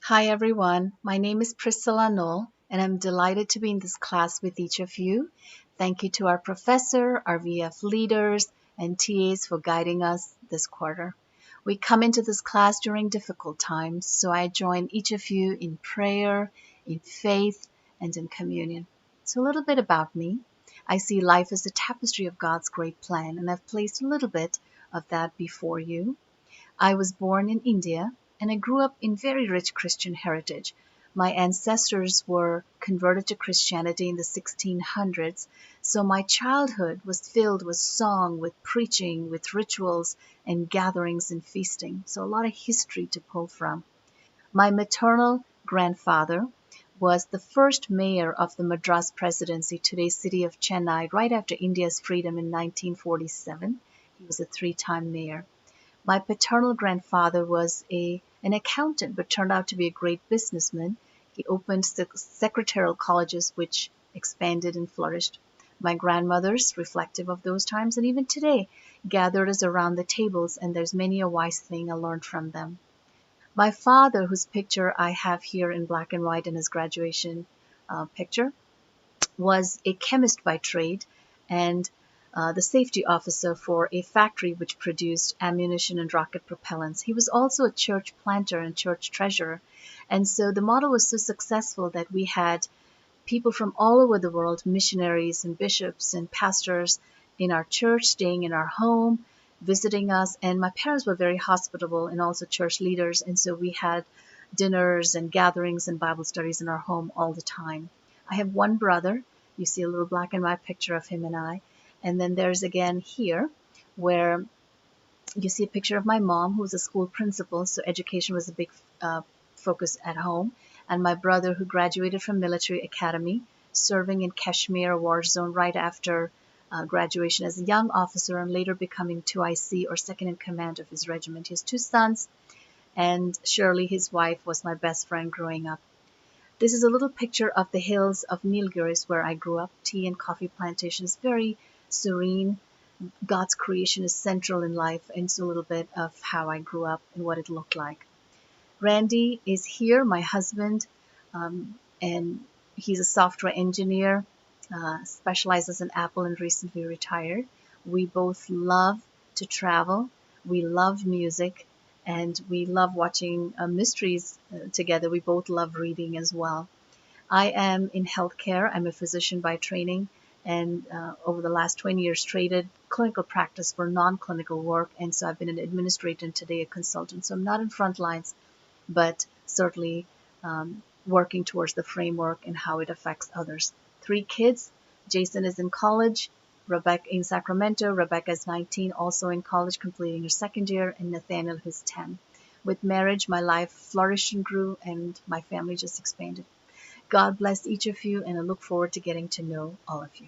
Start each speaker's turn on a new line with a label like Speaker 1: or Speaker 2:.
Speaker 1: Hi everyone, my name is Priscilla and I'm delighted to be in this class with each of you. Thank you to our professor, our VF leaders, and TAs for guiding us this quarter. We come into this class during difficult times, so I join each of you in prayer, in faith, and in communion. So a little bit about me. I see life as a tapestry of God's great plan, and I've placed a little bit of that before you. I was born in India and I grew up in very rich Christian heritage. My ancestors were converted to Christianity in the 1600s, so my childhood was filled with song, with preaching, with rituals and gatherings and feasting. So a lot of history to pull from. My maternal grandfather was the first mayor of the Madras Presidency, today's city of Chennai, right after India's freedom in 1947. He was a three-time mayor. My paternal grandfather was an accountant, but turned out to be a great businessman. He opened secretarial colleges, which expanded and flourished. My grandmothers, reflective of those times, and even today, gathered us around the tables, and there's many a wise thing I learned from them. My father, whose picture I have here in black and white in his graduation picture, was a chemist by trade and the safety officer for a factory which produced ammunition and rocket propellants. He was also a church planter and church treasurer. And so the model was so successful that we had people from all over the world, missionaries and bishops and pastors in our church, staying in our home, visiting us. And my parents were very hospitable and also church leaders. And so we had dinners and gatherings and Bible studies in our home all the time. I have one brother. You see a little black and white picture of him and I. And then there's again here where you see a picture of my mom, who was a school principal, so education was a big focus at home, and my brother, who graduated from military academy, serving in Kashmir war zone right after graduation as a young officer and later becoming 2IC or second in command of his regiment. He has two sons, and Shirley, his wife, was my best friend growing up. This is a little picture of the hills of Nilgiris where I grew up. Tea and coffee plantations, very serene. God's creation is central in life, and so a little bit of how I grew up and what it looked like. Randy is here, my husband, and he's a software engineer, specializes in Apple and recently retired. We both love to travel. We love music, and we love watching mysteries together. We both love reading as well. I am in healthcare. I'm a physician by training, and over the last 20 years traded clinical practice for non-clinical work, and so I've been an administrator and today a consultant. So I'm not in front lines, but certainly working towards the framework and how it affects others. Three kids. Jason is in college, Rebecca in Sacramento, Rebecca is 19, also in college, completing her second year, and Nathaniel, who's 10. With marriage, my life flourished and grew, and my family just expanded. God bless each of you, and I look forward to getting to know all of you.